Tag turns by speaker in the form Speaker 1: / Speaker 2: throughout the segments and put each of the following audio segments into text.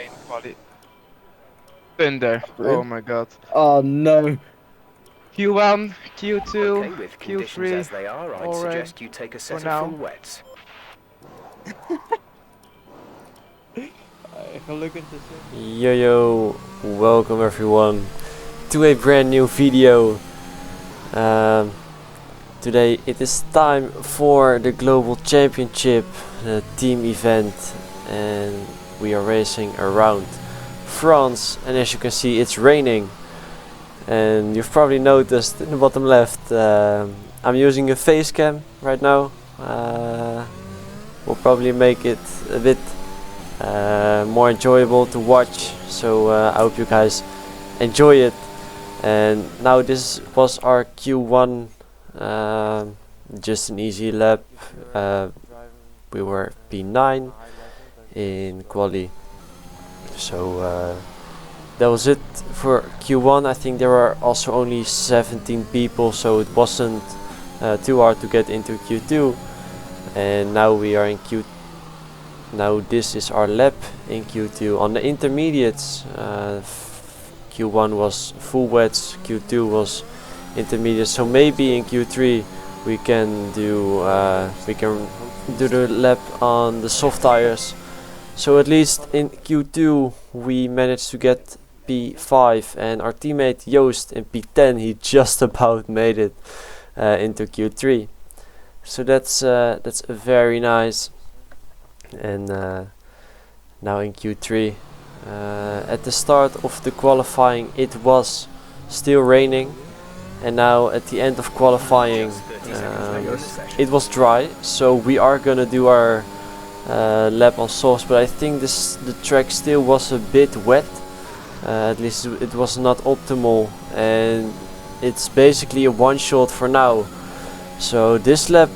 Speaker 1: in quality. Thunder. Oh my god.
Speaker 2: Oh no.
Speaker 1: Q1, Q2,
Speaker 3: Okay, with conditions
Speaker 1: Q3,
Speaker 3: as they are, I'd
Speaker 1: alright
Speaker 3: suggest you take a
Speaker 1: for
Speaker 3: set of full
Speaker 1: now.
Speaker 3: wets.
Speaker 4: Yo, welcome everyone to a brand new video. Today it is time for the Global Championship, the team event, and we are racing around France, and as you can see it's raining, and you've probably noticed in the bottom left I'm using a face cam right now. Will probably make it a bit more enjoyable to watch, so I hope you guys enjoy it. And now this was our Q1, just an easy lap. We were P9 in quali, so that was it for Q1. I think there were also only 17 people, so it wasn't too hard to get into Q2. And now we are in Q2. Now this is our lap in Q2. On the intermediates, Q1 was full wets, Q2 was intermediate. So maybe in Q3 we can do the lap on the soft tires. So at least in Q2 we managed to get P5, and our teammate Joost in P10, he just about made it into Q3. So that's very nice. And now in Q3, at the start of the qualifying it was still raining, and now at the end of qualifying it was dry, so we are gonna do our lap on softs, but I think the track still was a bit wet, at least it was not optimal, and it's basically a one shot for now. So this lap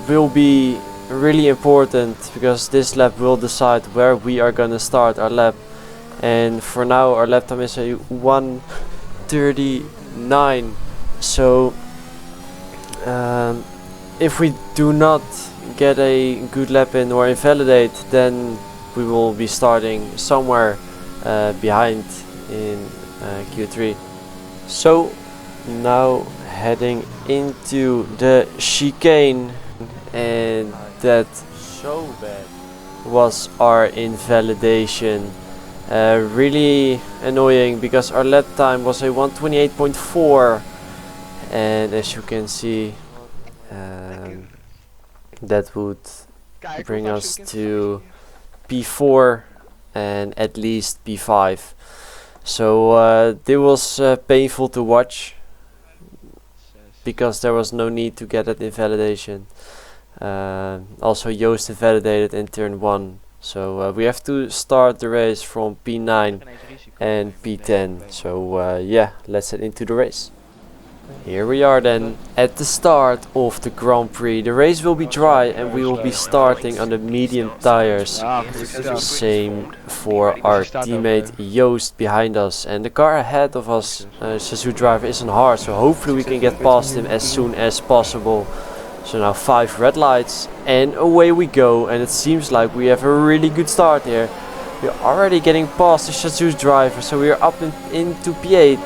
Speaker 4: will be really important, because this lap will decide where we are gonna start our lap. And for now our lap time is a 1:39. So if we do not get a good lap in or invalidate, then we will be starting somewhere behind in Q3. So now heading into the chicane, and that so bad was our invalidation. Really annoying, because our lap time was a 1:28.4, and as you can see that would bring us to P4 and at least P5. So this was painful to watch, because there was no need to get that invalidation. Also Joost invalidated in turn 1, so we have to start the race from P9 and P10. So yeah, let's head into the race. Here we are then at the start of the Grand Prix. The race will be dry and we will be starting on the medium tires. Same for our teammate Joost behind us, and the car ahead of us, Shazoo driver, is on hard, so hopefully we can get past him as soon as possible. So now 5 red lights and away we go, and it seems like we have a really good start here. We're already getting past the Shazoo driver, so we are up into P8.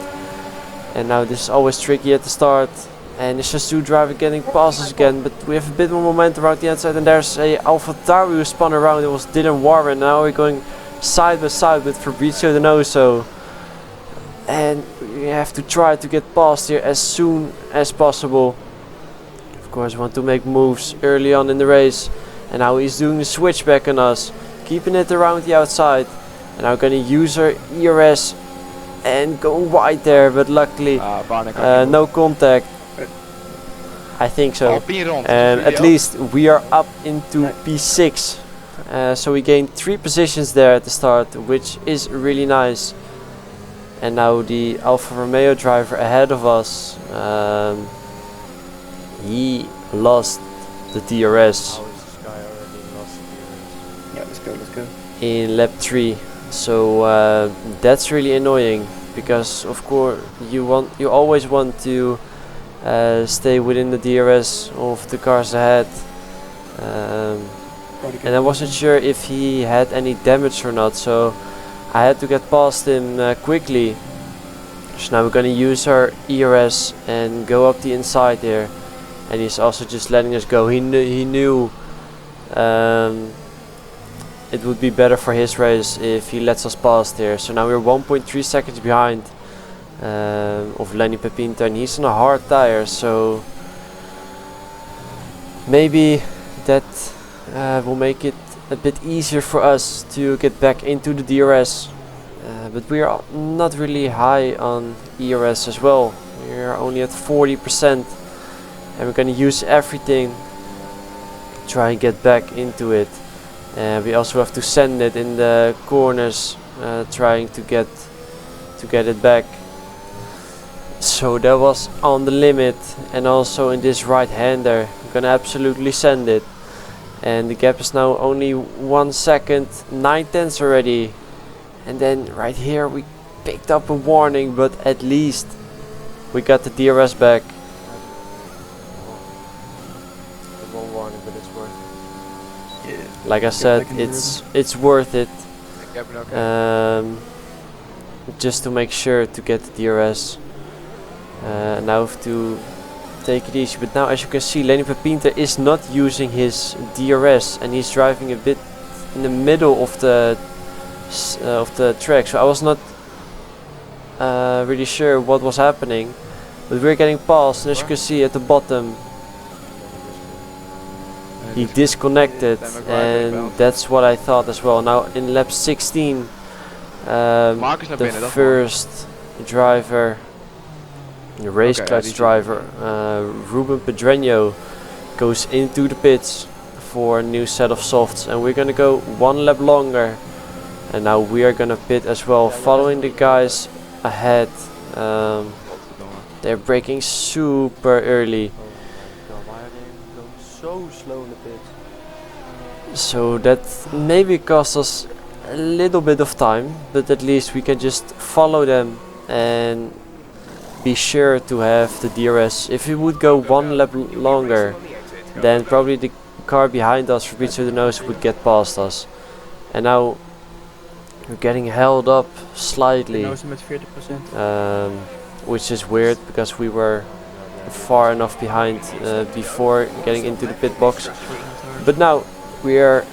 Speaker 4: And now this is always tricky at the start, and the Shazoo driver getting past us again, but we have a bit more momentum around the outside, and there's a Alpha Tauri who spun around. It was Dylan Warren. Now we're going side by side with Fabrizio Donoso, and we have to try to get past here as soon as possible. Of course, want to make moves early on in the race, and now he's doing the switchback on us, keeping it around the outside, and now gonna use our ERS and go wide there, but luckily no contact. I think so. And at least we are up into P6, so we gained 3 positions there at the start, which is really nice. And now the Alfa Romeo driver ahead of us, he lost the DRS.
Speaker 2: Yeah, let's go.
Speaker 4: In lap 3. So that's really annoying, because of course you always want to stay within the DRS of the cars ahead. And I wasn't sure if he had any damage or not, so I had to get past him quickly. So now we're gonna use our ERS and go up the inside here. And he's also just letting us go. He knew it would be better for his race if he lets us past here. So now we're 1.3 seconds behind of Lenny Pepinter, and he's on a hard tire, so maybe that will make it a bit easier for us to get back into the DRS. But we are not really high on ERS as well. We are only at 40%, and we're gonna use everything to try and get back into it. We also have to send it in the corners, trying to get it back. So that was on the limit, and also in this right-hander, we're gonna absolutely send it. And the gap is now only 1 second, 9/10 already. And then right here we picked up a warning, but at least we got the DRS back. One warning, but it's worth it.
Speaker 2: Yeah.
Speaker 4: Like I said, it's worth it. Just to make sure to get the DRS. Now we have to take it easy, but now as you can see, Lenny Pepinter is not using his DRS, and he's driving a bit in the middle of the track. So I was not really sure what was happening, but we're getting past, and as you can see at the bottom, he disconnected, and that's what I thought as well. Now in lap 16, the first driver, the race clutch driver, Ruben Pedreño, goes into the pits for a new set of softs, and we're gonna go 1 lap longer, and now we are gonna pit as well, following the guys ahead. They're braking super early. Why are they going so slow in the pits? So that maybe cost us a little bit of time, but at least we can just follow them and be sure to have the DRS. If we would go 1 lap longer, then probably the car behind us, Fabrizio De Nose, would get past us. And now we're getting held up slightly, which is weird because we were far enough behind before getting into the pit box. But now we are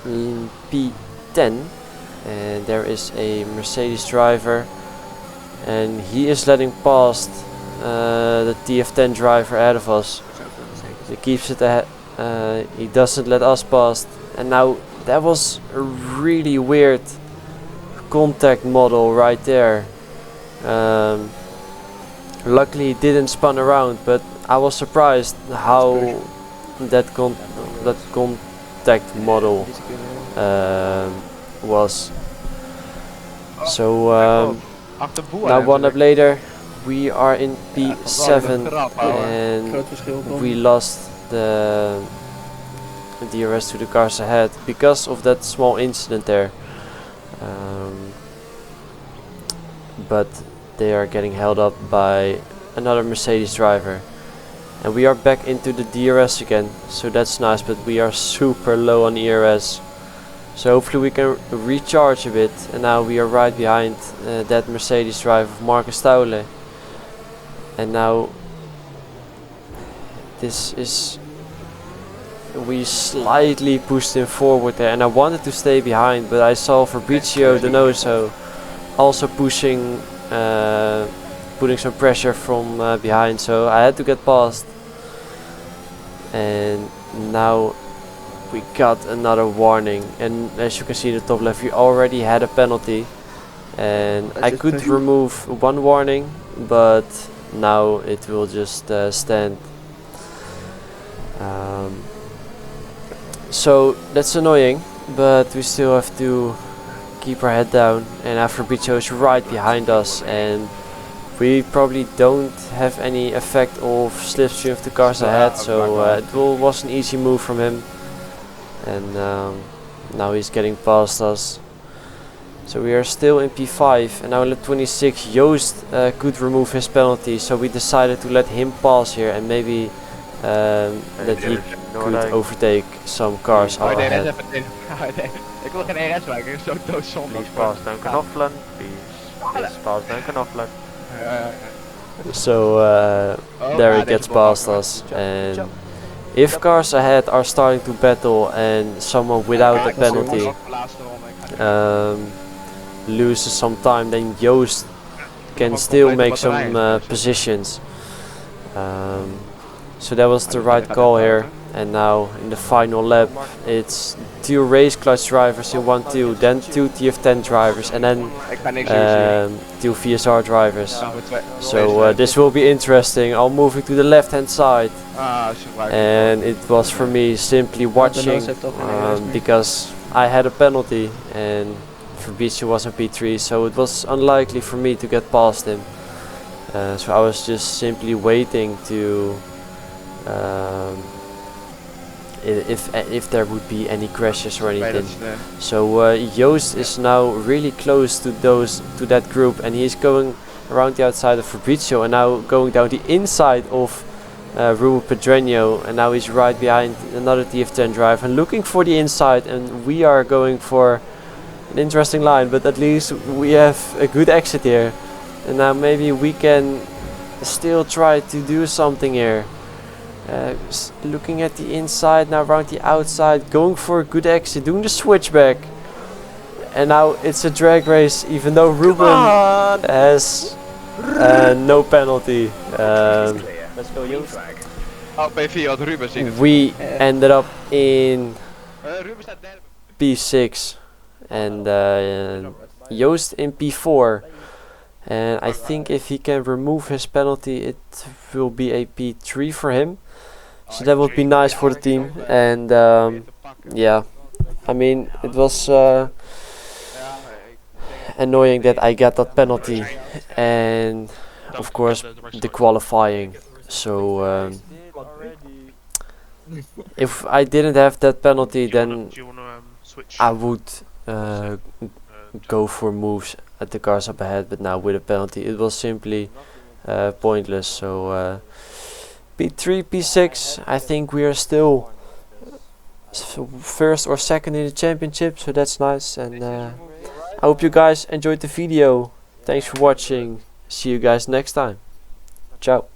Speaker 4: in P10, and there is a Mercedes driver, and he is letting past the TF10 driver ahead of us. He keeps it ahead. He doesn't let us past, and now that was a really weird contact model right there. Luckily he didn't spin around, but I was surprised how that contact model was. So now 1 lap later, we are in P7, and we lost the DRS to the cars ahead because of that small incident there. But they are getting held up by another Mercedes driver, and we are back into the DRS again, so that's nice, but we are super low on ERS. So hopefully we can recharge a bit, and now we are right behind that Mercedes driver, Marcus Taule. And now this is, we slightly pushed him forward there, and I wanted to stay behind, but I saw Fabrizio De Noso also pushing, putting some pressure from behind, so I had to get past. And now we got another warning, and as you can see in the top left, we already had a penalty, and I could remove 1 warning, but now it will just stand. So that's annoying, but we still have to keep our head down, and Fabrizio is right behind us, and we probably don't have any effect of slipstream of the cars ahead, so it was an easy move from him. And now he's getting past us. So we are still in P5, and now in lap 26 Joost could remove his penalty, so we decided to let him pass here, and maybe that he could overtake some cars up ahead.
Speaker 1: Ik wil geen RS maken, ik is zo doodzonde.
Speaker 3: Please pass down Knopfler. Please pass down Knopfler.
Speaker 4: So there he gets past us, and if cars ahead are starting to battle and someone without a penalty loses some time, then Joost can still make some positions. So that was the right call here. And now in the final lap, it's 2 race clutch drivers in 1-2, then 2 TF10 drivers, and then 2 VSR drivers. So this will be interesting. I'll move it to the left hand side, and it was for me simply watching because I had a penalty and Fabricio was in P3, so it was unlikely for me to get past him. So I was just simply waiting to if there would be any crashes or anything. So Joost is now really close to that group, and he's going around the outside of Fabrizio and now going down the inside of Ruben Pedreño, and now he's right behind another TF10 driver and looking for the inside, and we are going for an interesting line, but at least we have a good exit here, and now maybe we can still try to do something here. Looking at the inside, now around the outside, going for a good exit, doing the switchback, and now it's a drag race even though Ruben has no penalty.
Speaker 3: Let's go, Joost.
Speaker 4: We ended up in P6 and Joost in P4, and I think if he can remove his penalty it will be a P3 for him. So that would be nice for the team, and yeah, I mean it was annoying that I got that penalty and of course the qualifying. So if I didn't have that penalty, then I would go for moves at the cars up ahead, but now with a penalty it was simply pointless. So P3, P6, I think we are still first or second in the championship, so that's nice. And I hope you guys enjoyed the video. Thanks for watching. See you guys next time. Ciao.